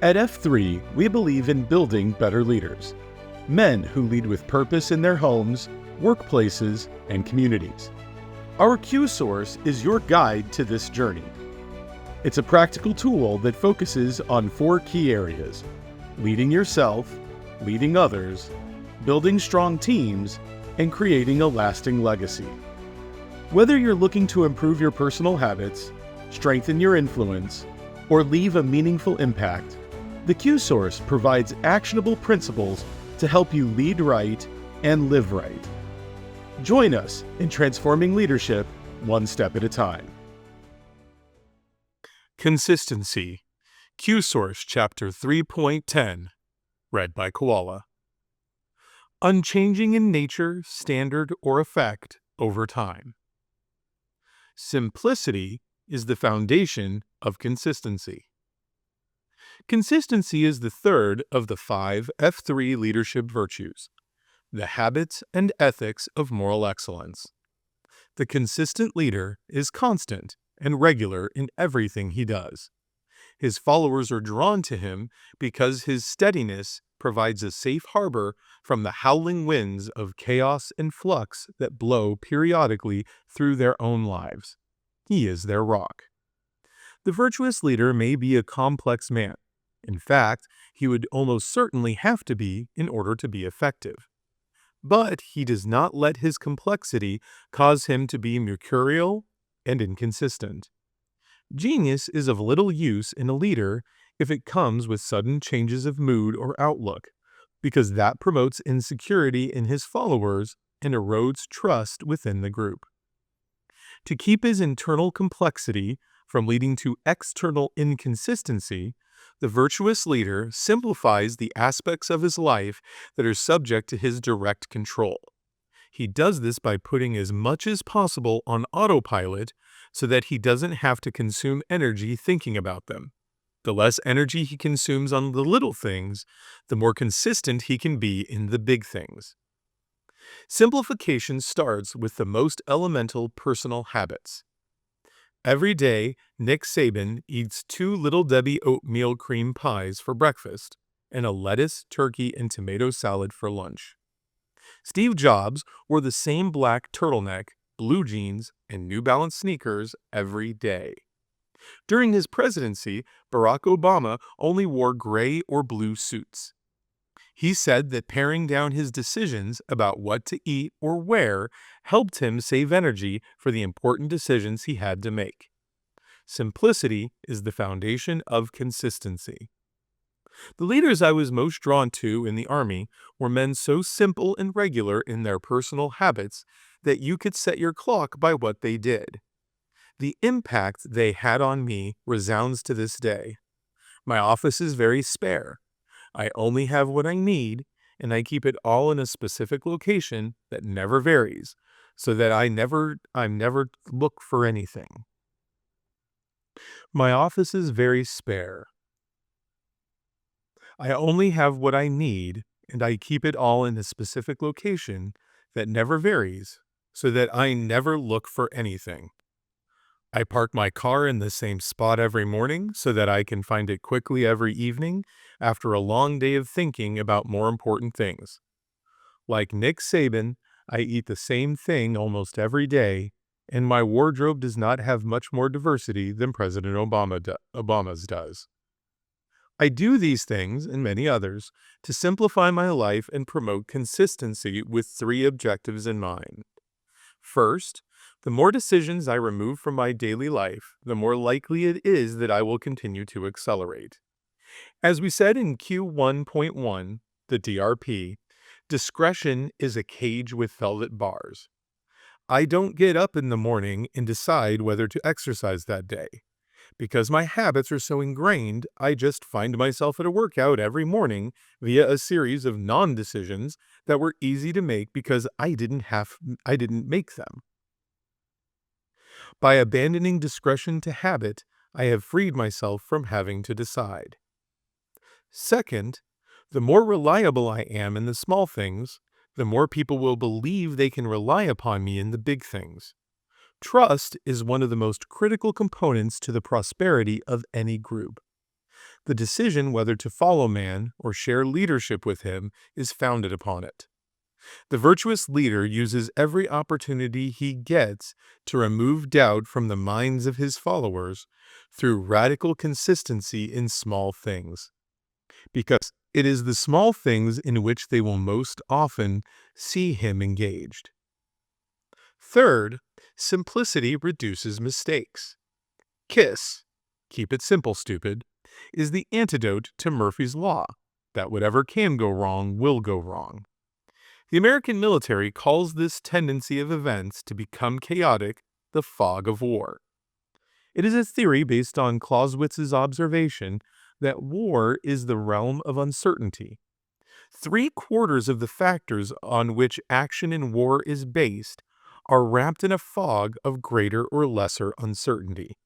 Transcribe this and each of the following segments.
At F3, we believe in building better leaders, men who lead with purpose in their homes, workplaces, and communities. Our QSource is your guide to this journey. It's a practical tool that focuses on 4 key areas: leading yourself, leading others, building strong teams, and creating a lasting legacy. Whether you're looking to improve your personal habits, strengthen your influence, or leave a meaningful impact, the QSource provides actionable principles to help you lead right and live right. Join us in transforming leadership one step at a time. Consistency. QSource Chapter 3.10. Read by Koala. Unchanging in nature, standard, or effect over time. Simplicity is the foundation of consistency. Consistency is the third of the 5 F3 leadership virtues, the habits and ethics of moral excellence. The consistent leader is constant and regular in everything he does. His followers are drawn to him because his steadiness provides a safe harbor from the howling winds of chaos and flux that blow periodically through their own lives. He is their rock. The virtuous leader may be a complex man. In fact, he would almost certainly have to be in order to be effective. But he does not let his complexity cause him to be mercurial and inconsistent. Genius is of little use in a leader if it comes with sudden changes of mood or outlook, because that promotes insecurity in his followers and erodes trust within the group. To keep his internal complexity from leading to external inconsistency, the virtuous leader simplifies the aspects of his life that are subject to his direct control. He does this by putting as much as possible on autopilot so that he doesn't have to consume energy thinking about them. The less energy he consumes on the little things, the more consistent he can be in the big things. Simplification starts with the most elemental personal habits. Every day, Nick Saban eats 2 Little Debbie oatmeal cream pies for breakfast and a lettuce, turkey, and tomato salad for lunch. Steve Jobs wore the same black turtleneck, blue jeans, and New Balance sneakers every day. During his presidency, Barack Obama only wore gray or blue suits. He said that paring down his decisions about what to eat or wear helped him save energy for the important decisions he had to make. Simplicity is the foundation of consistency. The leaders I was most drawn to in the Army were men so simple and regular in their personal habits that you could set your clock by what they did. The impact they had on me resounds to this day. My office is very spare. I only have what I need, and I keep it all in a specific location that never varies, so that I never look for anything. My office is very spare. I only have what I need, and I keep it all in a specific location that never varies, so that I never look for anything. I park my car in the same spot every morning so that I can find it quickly every evening after a long day of thinking about more important things. Like Nick Saban, I eat the same thing almost every day, and my wardrobe does not have much more diversity than President Obama's does. I do these things, and many others, to simplify my life and promote consistency with 3 objectives in mind. First, the more decisions I remove from my daily life, the more likely it is that I will continue to accelerate. As we said in Q1.10, the DRP, discretion is a cage with velvet bars. I don't get up in the morning and decide whether to exercise that day. Because my habits are so ingrained, I just find myself at a workout every morning via a series of non-decisions that were easy to make because I didn't make them. By abandoning discretion to habit, I have freed myself from having to decide. Second, the more reliable I am in the small things, the more people will believe they can rely upon me in the big things. Trust is one of the most critical components to the prosperity of any group. The decision whether to follow man or share leadership with him is founded upon it. The virtuous leader uses every opportunity he gets to remove doubt from the minds of his followers through radical consistency in small things, because it is the small things in which they will most often see him engaged. Third, simplicity reduces mistakes. KISS, keep it simple, stupid, is the antidote to Murphy's Law, that whatever can go wrong will go wrong. The American military calls this tendency of events to become chaotic the fog of war. It is a theory based on Clausewitz's observation that war is the realm of uncertainty. 3/4 of the factors on which action in war is based are wrapped in a fog of greater or lesser uncertainty.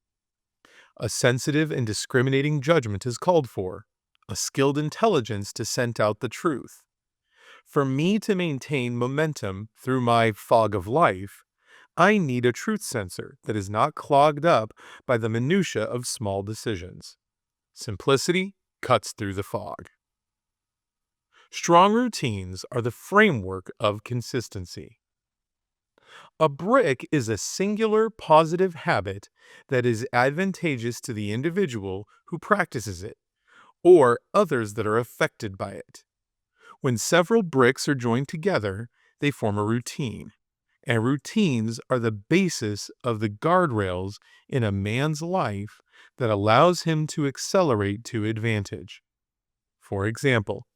A sensitive and discriminating judgment is called for, a skilled intelligence to scent out the truth. For me to maintain momentum through my fog of life, I need a truth sensor that is not clogged up by the minutiae of small decisions. Simplicity cuts through the fog. Strong routines are the framework of consistency. A brick is a singular positive habit that is advantageous to the individual who practices it, or others that are affected by it. When several bricks are joined together, they form a routine, and routines are the basis of the guardrails in a man's life that allows him to accelerate to advantage. For example,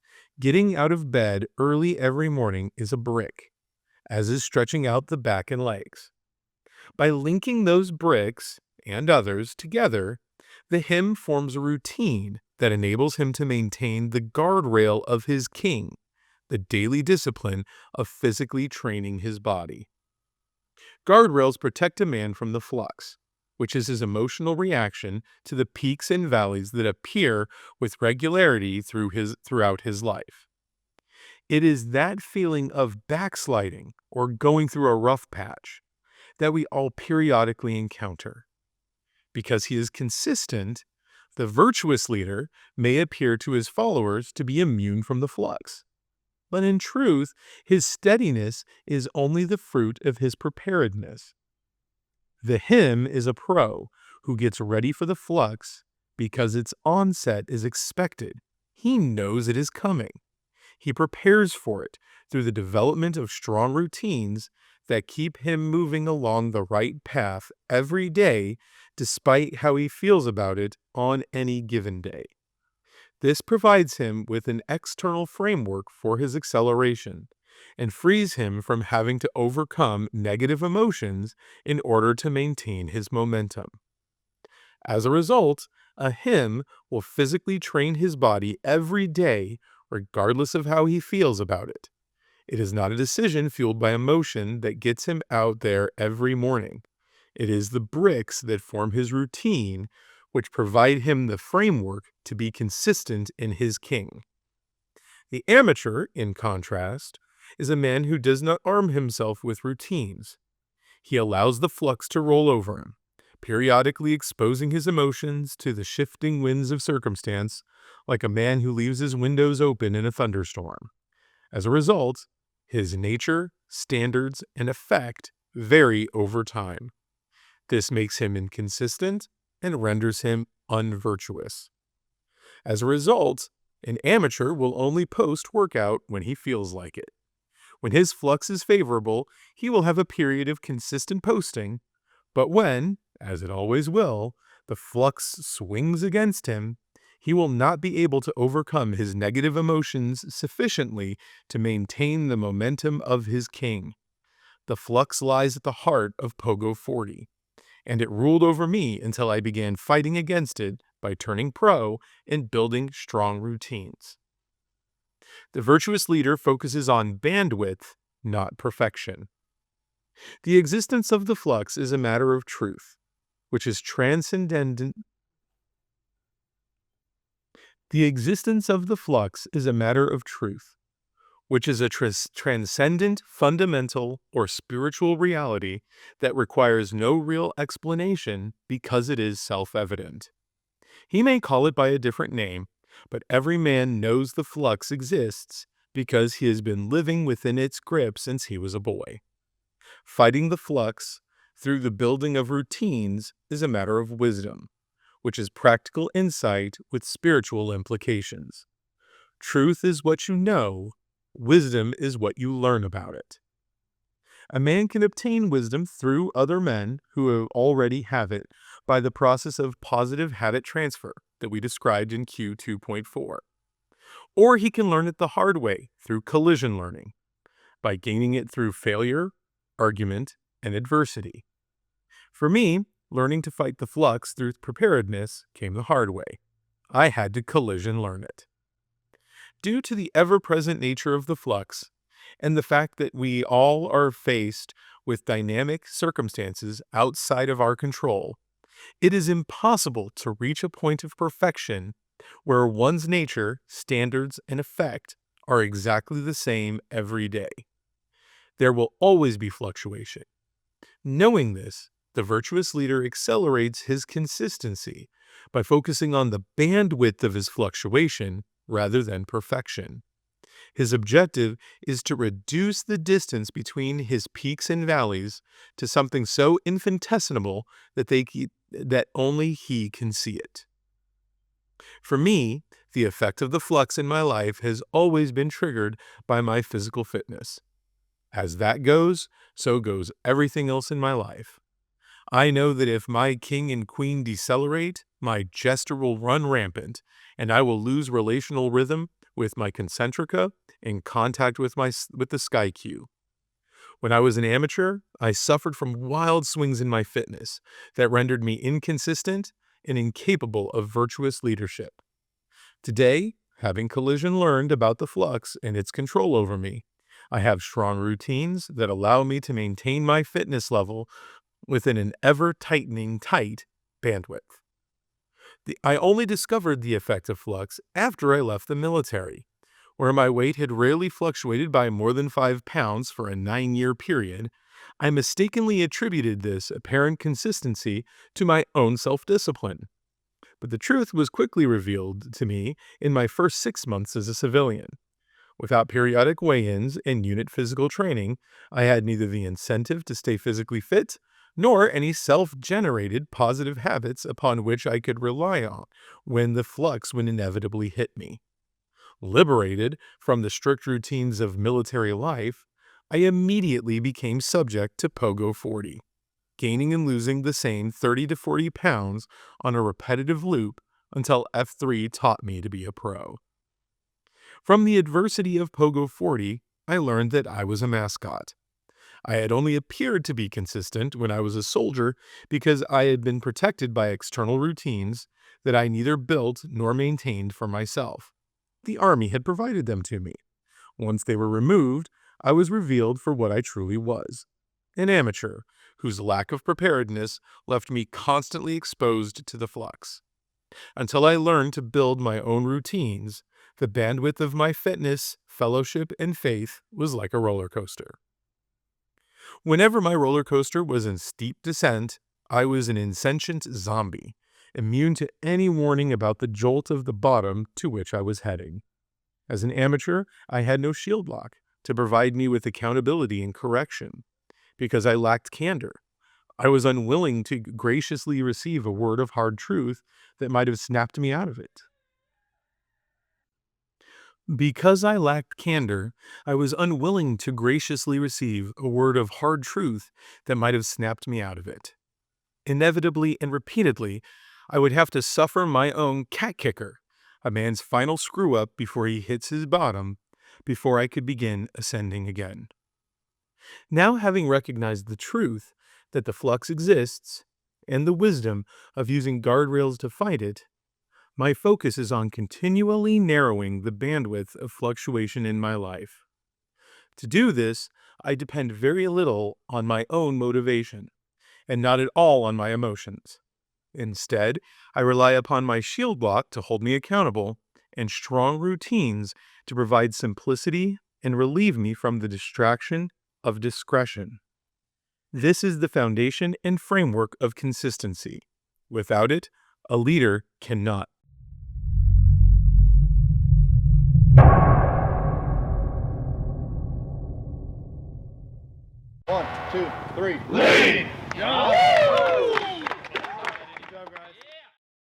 getting out of bed early every morning is a brick, as is stretching out the back and legs. By linking those bricks and others together, the him forms a routine that enables him to maintain the guardrail of his king, the daily discipline of physically training his body. Guardrails protect a man from the flux, which is his emotional reaction to the peaks and valleys that appear with regularity throughout his life. It is that feeling of backsliding or going through a rough patch that we all periodically encounter. Because he is consistent, the virtuous leader may appear to his followers to be immune from the flux. But in truth, his steadiness is only the fruit of his preparedness. The him is a pro who gets ready for the flux because its onset is expected. He knows it is coming. He prepares for it through the development of strong routines that keep him moving along the right path every day, despite how he feels about it on any given day. This provides him with an external framework for his acceleration and frees him from having to overcome negative emotions in order to maintain his momentum. As a result, a him will physically train his body every day regardless of how he feels about it. It is not a decision fueled by emotion that gets him out there every morning. It is the bricks that form his routine which provide him the framework to be consistent in his king. The amateur, in contrast, is a man who does not arm himself with routines. He allows the flux to roll over him, periodically exposing his emotions to the shifting winds of circumstance, like a man who leaves his windows open in a thunderstorm. As a result, his nature, standards, and effect vary over time. This makes him inconsistent and renders him unvirtuous. As a result, an amateur will only post workout when he feels like it. When his flux is favorable, he will have a period of consistent posting, but when, as it always will, the flux swings against him, he will not be able to overcome his negative emotions sufficiently to maintain the momentum of his king. The flux lies at the heart of Pogo 40, and it ruled over me until I began fighting against it by turning pro and building strong routines. The virtuous leader focuses on bandwidth, not perfection. The existence of the flux is a matter of truth, which is transcendent. The existence of the flux is a matter of truth, which is a transcendent, fundamental, or spiritual reality that requires no real explanation because it is self-evident. He may call it by a different name, but every man knows the flux exists because he has been living within its grip since he was a boy. Fighting the flux through the building of routines is a matter of wisdom, which is practical insight with spiritual implications. Truth is what you know, wisdom is what you learn about it. A man can obtain wisdom through other men who already have it by the process of positive habit transfer that we described in Q2.4. Or he can learn it the hard way through collision learning, by gaining it through failure, argument, and adversity. For me, learning to fight the flux through preparedness came the hard way. I had to collision learn it. Due to the ever-present nature of the flux, and the fact that we all are faced with dynamic circumstances outside of our control, it is impossible to reach a point of perfection where one's nature, standards, and effect are exactly the same every day. There will always be fluctuation. Knowing this, the virtuous leader accelerates his consistency by focusing on the bandwidth of his fluctuation rather than perfection. His objective is to reduce the distance between his peaks and valleys to something so infinitesimal that only he can see it. For me, the effect of the flux in my life has always been triggered by my physical fitness. As that goes, so goes everything else in my life. I know that if my king and queen decelerate, my jester will run rampant, and I will lose relational rhythm with my concentrica in contact with the sky cue. When I was an amateur, I suffered from wild swings in my fitness that rendered me inconsistent and incapable of virtuous leadership. Today, having collision learned about the flux and its control over me, I have strong routines that allow me to maintain my fitness level within an ever-tightening tight bandwidth. I only discovered the effect of flux after I left the military, where my weight had rarely fluctuated by more than 5 pounds for a 9-year period. I mistakenly attributed this apparent consistency to my own self-discipline. But the truth was quickly revealed to me in my first 6 months as a civilian. Without periodic weigh-ins and unit physical training, I had neither the incentive to stay physically fit nor any self-generated positive habits upon which I could rely on when the flux would inevitably hit me. Liberated from the strict routines of military life, I immediately became subject to Pogo 40, gaining and losing the same 30 to 40 pounds on a repetitive loop until F3 taught me to be a pro. From the adversity of Pogo 40, I learned that I was a mascot. I had only appeared to be consistent when I was a soldier because I had been protected by external routines that I neither built nor maintained for myself. The Army had provided them to me. Once they were removed, I was revealed for what I truly was, an amateur whose lack of preparedness left me constantly exposed to the flux. Until I learned to build my own routines, the bandwidth of my fitness, fellowship, and faith was like a roller coaster. Whenever my roller coaster was in steep descent, I was an insentient zombie, immune to any warning about the jolt of the bottom to which I was heading. As an amateur, I had no shield lock to provide me with accountability and correction. Because I lacked candor, I was unwilling to graciously receive a word of hard truth that might have snapped me out of it. Because I lacked candor, I was unwilling to graciously receive a word of hard truth that might have snapped me out of it. Inevitably and repeatedly, I would have to suffer my own cat kicker, a man's final screw-up before he hits his bottom, before I could begin ascending again. Now, having recognized the truth that the flux exists, and the wisdom of using guardrails to fight it, my focus is on continually narrowing the bandwidth of fluctuation in my life. To do this, I depend very little on my own motivation, and not at all on my emotions. Instead, I rely upon my shield block to hold me accountable, and strong routines to provide simplicity and relieve me from the distraction of discretion. This is the foundation and framework of consistency. Without it, A leader cannot. One, two, three. Lead!